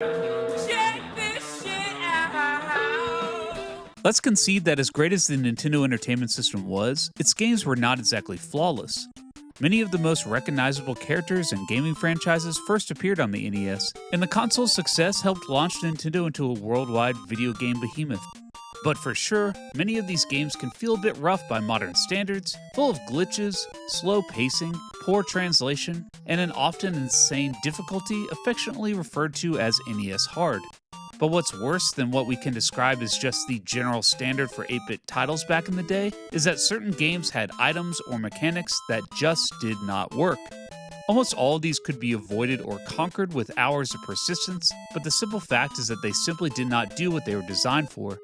Check this shit out. Let's concede that as great as the Nintendo Entertainment System was, its games were not exactly flawless. Many of the most recognizable characters and gaming franchises first appeared on the NES, and the console's success helped launch Nintendo into a worldwide video game behemoth. But for sure, many of these games can feel a bit rough by modern standards, full of glitches, slow pacing, poor translation, and an often insane difficulty affectionately referred to as NES hard. But what's worse than what we can describe as just the general standard for 8-bit titles back in the day is that certain games had items or mechanics that just did not work. Almost all of these could be avoided or conquered with hours of persistence, but the simple fact is that they simply did not do what they were designed for.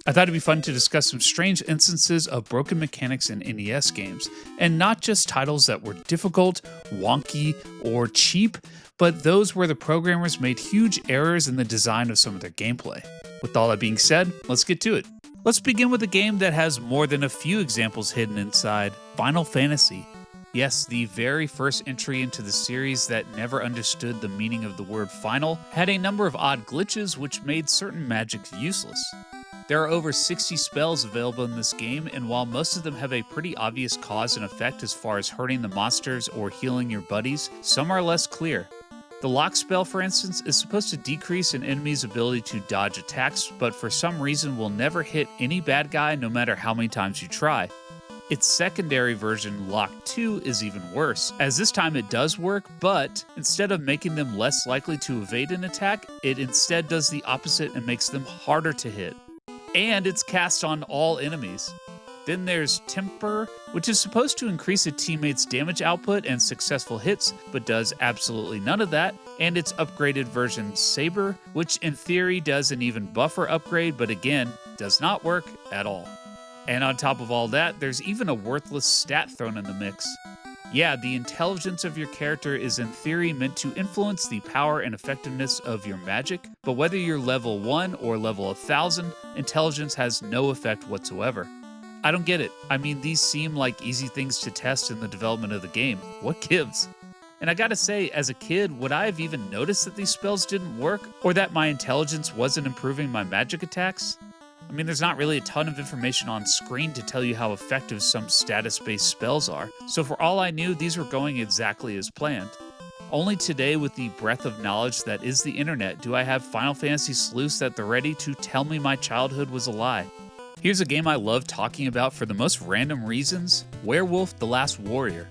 I thought it'd be fun to discuss some strange instances of broken mechanics in NES games, and not just titles that were difficult, wonky, or cheap, but those where the programmers made huge errors in the design of some of their gameplay. With all that being said, let's get to it. Let's begin with a game that has more than a few examples hidden inside: Final Fantasy. Yes, the very first entry into the series that never understood the meaning of the word final had a number of odd glitches which made certain magics useless. There are over 60 spells available in this game, and while most of them have a pretty obvious cause and effect as far as hurting the monsters or healing your buddies, some are less clear. The lock spell, for instance, is supposed to decrease an enemy's ability to dodge attacks, but for some reason will never hit any bad guy no matter how many times you try. Its secondary version, Lock 2, is even worse, as this time it does work, but instead of making them less likely to evade an attack, it instead does the opposite and makes them harder to hit. And it's cast on all enemies. Then there's Temper, which is supposed to increase a teammate's damage output and successful hits, but does absolutely none of that, and its upgraded version Saber, which in theory does an even buffer upgrade, but again, does not work at all. And on top of all that, there's even a worthless stat thrown in the mix. Yeah, the intelligence of your character is in theory meant to influence the power and effectiveness of your magic, but whether you're level 1 or level 1000, intelligence has no effect whatsoever. I don't get it. I mean, these seem like easy things to test in the development of the game. What gives? And I gotta say, as a kid, would I have even noticed that these spells didn't work, or that my intelligence wasn't improving my magic attacks? I mean, there's not really a ton of information on screen to tell you how effective some status-based spells are, so for all I knew, these were going exactly as planned. Only today, with the breadth of knowledge that is the internet, do I have Final Fantasy sleuths at the ready to tell me my childhood was a lie. Here's a game I love talking about for the most random reasons: Werewolf: The Last Warrior.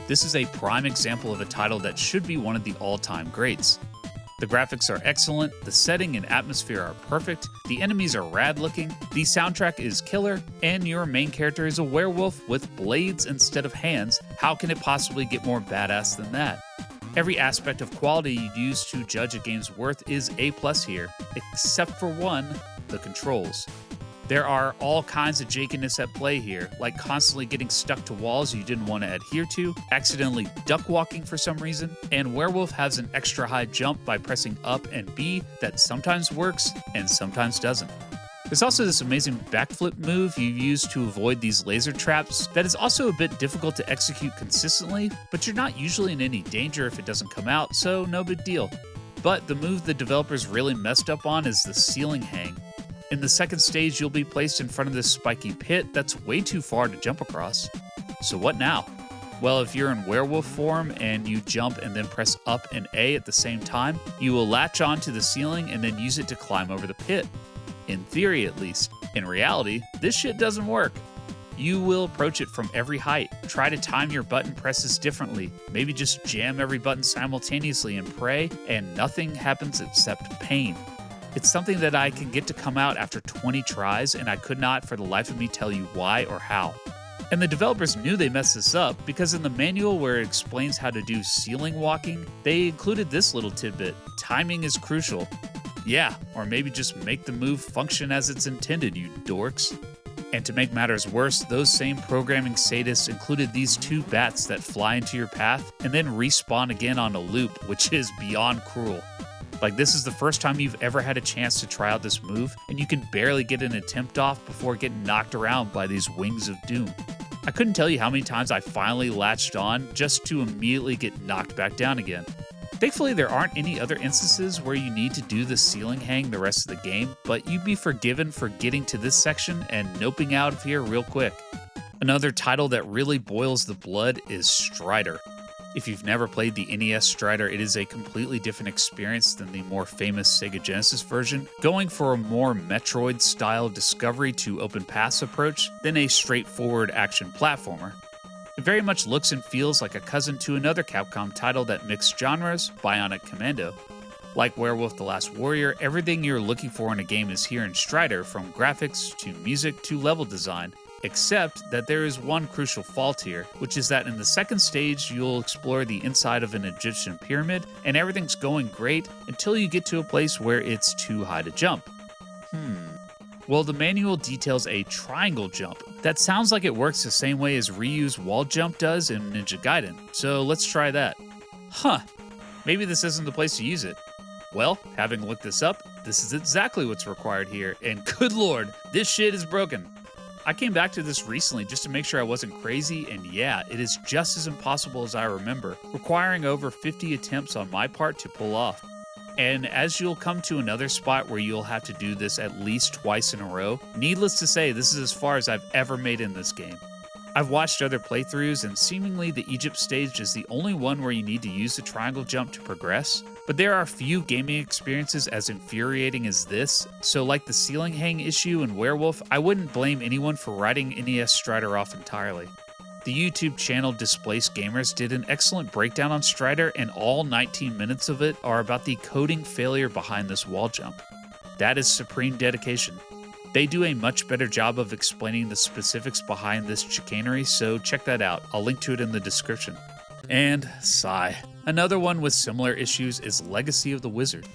This is a prime example of a title that should be one of the all-time greats. The graphics are excellent, the setting and atmosphere are perfect, the enemies are rad-looking, the soundtrack is killer, and your main character is a werewolf with blades instead of hands. How can it possibly get more badass than that? Every aspect of quality you'd use to judge a game's worth is A+ here, except for one: the controls. There are all kinds of jankiness at play here, like constantly getting stuck to walls you didn't want to adhere to, accidentally duck walking for some reason, and Werewolf has an extra high jump by pressing up and B that sometimes works and sometimes doesn't. There's also this amazing backflip move you use to avoid these laser traps that is also a bit difficult to execute consistently, but you're not usually in any danger if it doesn't come out, so no big deal. But the move the developers really messed up on is the ceiling hang. In the second stage, you'll be placed in front of this spiky pit that's way too far to jump across. So what now? Well, if you're in werewolf form and you jump and then press up and A at the same time, you will latch onto the ceiling and then use it to climb over the pit. In theory, at least. In reality, this shit doesn't work. You will approach it from every height. Try to time your button presses differently. Maybe just jam every button simultaneously and pray, and nothing happens except pain. It's something that I can get to come out after 20 tries, and I could not for the life of me tell you why or how. And the developers knew they messed this up, because in the manual where it explains how to do ceiling walking, they included this little tidbit: timing is crucial. Yeah, or maybe just make the move function as it's intended, you dorks. And to make matters worse, those same programming sadists included these two bats that fly into your path and then respawn again on a loop, which is beyond cruel. Like, this is the first time you've ever had a chance to try out this move, and you can barely get an attempt off before getting knocked around by these wings of doom. I couldn't tell you how many times I finally latched on just to immediately get knocked back down again. Thankfully, there aren't any other instances where you need to do the ceiling hang the rest of the game, but you'd be forgiven for getting to this section and noping out of here real quick. Another title that really boils the blood is Strider. If you've never played the NES Strider, it is a completely different experience than the more famous Sega Genesis version, going for a more Metroid-style discovery to open paths approach than a straightforward action platformer. It very much looks and feels like a cousin to another Capcom title that mixed genres, Bionic Commando. Like Werewolf: The Last Warrior, everything you're looking for in a game is here in Strider, from graphics to music to level design, except that there is one crucial fault here, which is that in the second stage you'll explore the inside of an Egyptian pyramid, and everything's going great until you get to a place where it's too high to jump. Well, the manual details a triangle jump. That sounds like it works the same way as Ryu's wall jump does in Ninja Gaiden, so let's try that. Maybe this isn't the place to use it. Well, having looked this up, this is exactly what's required here, and good lord, this shit is broken. I came back to this recently just to make sure I wasn't crazy, and yeah, it is just as impossible as I remember, requiring over 50 attempts on my part to pull off. And as you'll come to another spot where you'll have to do this at least twice in a row, needless to say, this is as far as I've ever made in this game. I've watched other playthroughs, and seemingly the Egypt stage is the only one where you need to use the triangle jump to progress, but there are few gaming experiences as infuriating as this, so like the ceiling hang issue in Werewolf, I wouldn't blame anyone for writing NES Strider off entirely. The YouTube channel Displaced Gamers did an excellent breakdown on Strider, and all 19 minutes of it are about the coding failure behind this wall jump. That is supreme dedication. They do a much better job of explaining the specifics behind this chicanery, so check that out. I'll link to it in the description. And sigh. Another one with similar issues is Legacy of the Wizard.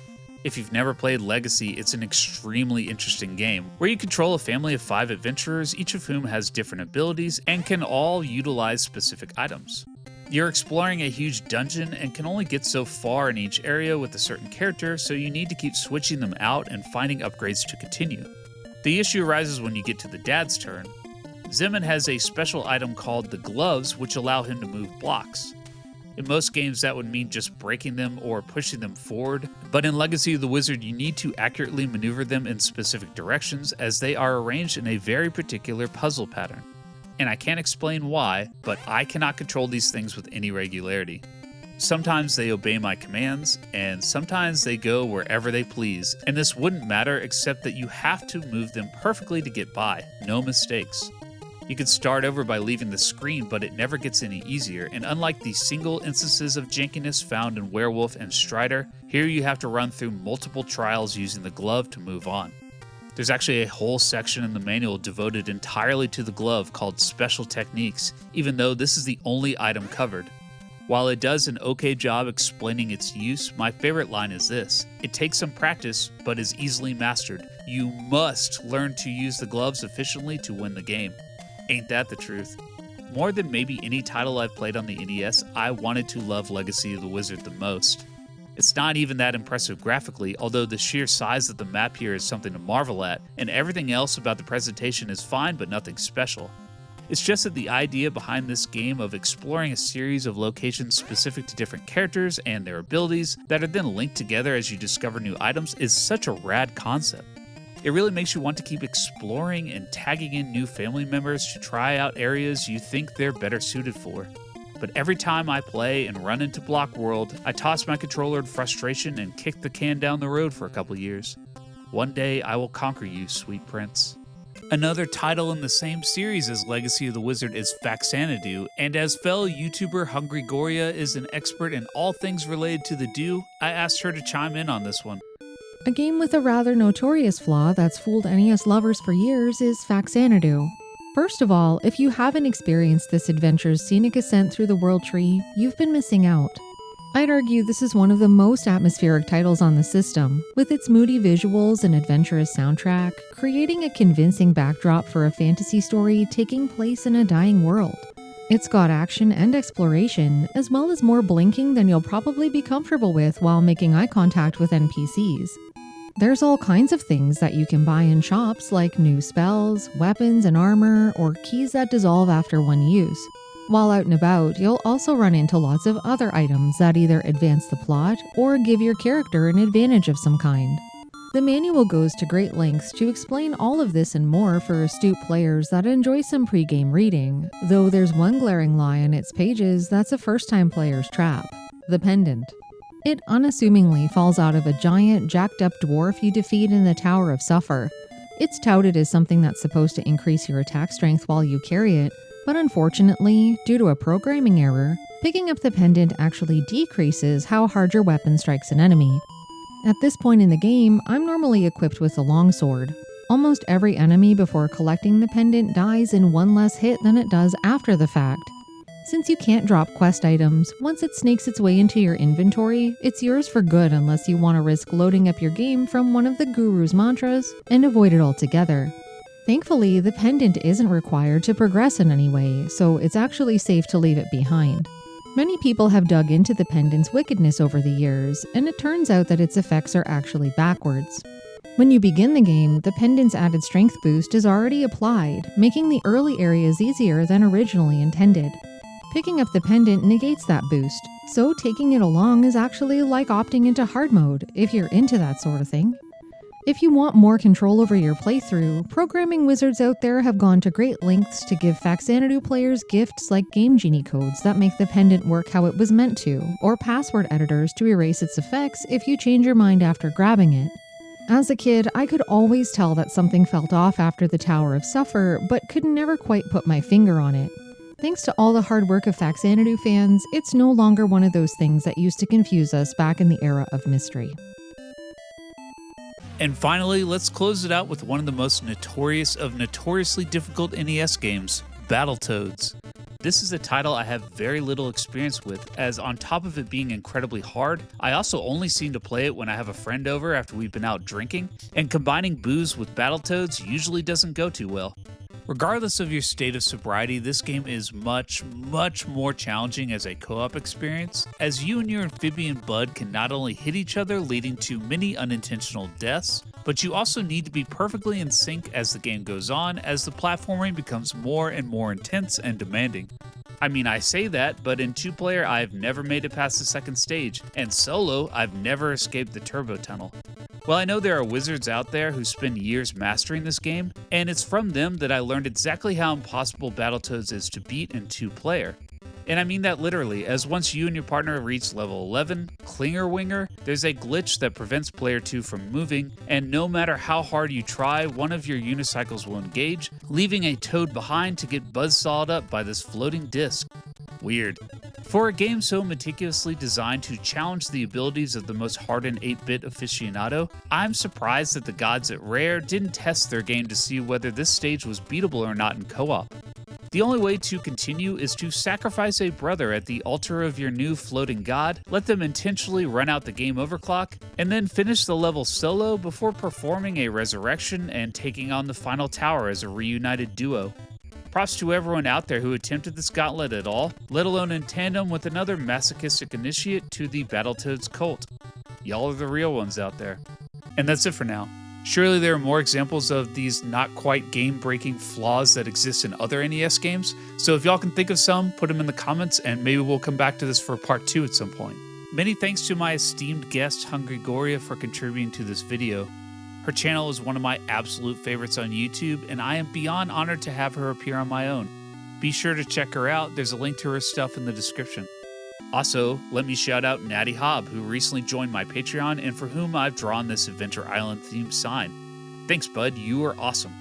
If you've never played Legacy, it's an extremely interesting game where you control a family of 5 adventurers, each of whom has different abilities and can all utilize specific items. You're exploring a huge dungeon and can only get so far in each area with a certain character, so you need to keep switching them out and finding upgrades to continue. The issue arises when you get to the dad's turn. Zeman has a special item called the gloves, which allow him to move blocks. In most games, that would mean just breaking them or pushing them forward, but in Legacy of the Wizard, you need to accurately maneuver them in specific directions as they are arranged in a very particular puzzle pattern. And I can't explain why, but I cannot control these things with any regularity. Sometimes they obey my commands, and sometimes they go wherever they please, and this wouldn't matter except that you have to move them perfectly to get by, no mistakes. You can start over by leaving the screen, but it never gets any easier, and unlike the single instances of jankiness found in Werewolf and Strider, here you have to run through multiple trials using the glove to move on. There's actually a whole section in the manual devoted entirely to the glove called Special Techniques, even though this is the only item covered. While it does an okay job explaining its use, my favorite line is this: it takes some practice, but is easily mastered. You must learn to use the gloves efficiently to win the game. Ain't that the truth? More than maybe any title I've played on the NES, I wanted to love Legacy of the Wizard the most. It's not even that impressive graphically, although the sheer size of the map here is something to marvel at, and everything else about the presentation is fine but nothing special. It's just that the idea behind this game of exploring a series of locations specific to different characters and their abilities that are then linked together as you discover new items is such a rad concept. It really makes you want to keep exploring and tagging in new family members to try out areas you think they're better suited for. But every time I play and run into Block World, I toss my controller in frustration and kick the can down the road for a couple years. One day I will conquer you, sweet prince. Another title in the same series as Legacy of the Wizard is Faxanadu, and as fellow YouTuber Hungry Goriya is an expert in all things related to the Dew, I asked her to chime in on this one. A game with a rather notorious flaw that's fooled NES lovers for years is Faxanadu. First of all, if you haven't experienced this adventure's scenic ascent through the World Tree, you've been missing out. I'd argue this is one of the most atmospheric titles on the system, with its moody visuals and adventurous soundtrack, creating a convincing backdrop for a fantasy story taking place in a dying world. It's got action and exploration, as well as more blinking than you'll probably be comfortable with while making eye contact with NPCs. There's all kinds of things that you can buy in shops, like new spells, weapons and armor, or keys that dissolve after one use. While out and about, you'll also run into lots of other items that either advance the plot or give your character an advantage of some kind. The manual goes to great lengths to explain all of this and more for astute players that enjoy some pre-game reading, though there's one glaring lie in its pages that's a first-time player's trap: the pendant. It unassumingly falls out of a giant, jacked-up dwarf you defeat in the Tower of Suffer. It's touted as something that's supposed to increase your attack strength while you carry it, but unfortunately, due to a programming error, picking up the pendant actually decreases how hard your weapon strikes an enemy. At this point in the game, I'm normally equipped with a longsword. Almost every enemy before collecting the pendant dies in one less hit than it does after the fact. Since you can't drop quest items, once it snakes its way into your inventory, it's yours for good unless you want to risk loading up your game from one of the guru's mantras and avoid it altogether. Thankfully, the pendant isn't required to progress in any way, so it's actually safe to leave it behind. Many people have dug into the pendant's wickedness over the years, and it turns out that its effects are actually backwards. When you begin the game, the pendant's added strength boost is already applied, making the early areas easier than originally intended. Picking up the pendant negates that boost, so taking it along is actually like opting into hard mode, if you're into that sort of thing. If you want more control over your playthrough, programming wizards out there have gone to great lengths to give Faxanadu players gifts like Game Genie codes that make the pendant work how it was meant to, or password editors to erase its effects if you change your mind after grabbing it. As a kid, I could always tell that something felt off after the Tower of Suffer, but could never quite put my finger on it. Thanks to all the hard work of Faxanadu fans, it's no longer one of those things that used to confuse us back in the era of mystery. And finally, let's close it out with one of the most notorious of notoriously difficult NES games, Battletoads. This is a title I have very little experience with, as on top of it being incredibly hard, I also only seem to play it when I have a friend over after we've been out drinking, and combining booze with Battletoads usually doesn't go too well. Regardless of your state of sobriety, this game is much more challenging as a co-op experience, as you and your amphibian bud can not only hit each other, leading to many unintentional deaths, but you also need to be perfectly in sync as the game goes on, as the platforming becomes more and more intense and demanding. I mean, I say that, but in 2-player I've never made it past the second stage, and solo I've never escaped the turbo tunnel. Well, I know there are wizards out there who spend years mastering this game, and it's from them that I learned exactly how impossible Battletoads is to beat in 2-player. And I mean that literally, as once you and your partner reach level 11, Clinger Winger, there's a glitch that prevents player 2 from moving, and no matter how hard you try, one of your unicycles will engage, leaving a toad behind to get buzzsawed up by this floating disc. Weird. For a game so meticulously designed to challenge the abilities of the most hardened 8-bit aficionado, I'm surprised that the gods at Rare didn't test their game to see whether this stage was beatable or not in co-op. The only way to continue is to sacrifice a brother at the altar of your new floating god, let them intentionally run out the game over clock, and then finish the level solo before performing a resurrection and taking on the final tower as a reunited duo. Props to everyone out there who attempted this gauntlet at all, let alone in tandem with another masochistic initiate to the Battletoads cult. Y'all are the real ones out there. And that's it for now. Surely there are more examples of these not quite game-breaking flaws that exist in other NES games, so if y'all can think of some, put them in the comments and maybe we'll come back to this for part 2 at some point. Many thanks to my esteemed guest, Hungry Goriya, for contributing to this video. Her channel is one of my absolute favorites on YouTube, and I am beyond honored to have her appear on my own. Be sure to check her out, there's a link to her stuff in the description. Also, let me shout out Natty Hobb, who recently joined my Patreon and for whom I've drawn this Adventure Island themed sign. Thanks, bud, you are awesome.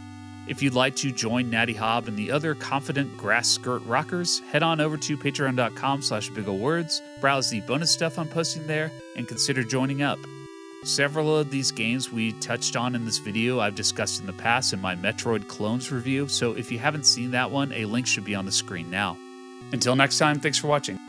If you'd like to join Natty Hobb and the other confident grass skirt rockers, head on over to patreon.com/bigolwords, browse the bonus stuff I'm posting there, and consider joining up. Several of these games we touched on in this video I've discussed in the past in my Metroid Clones review, so if you haven't seen that one, a link should be on the screen now. Until next time, thanks for watching.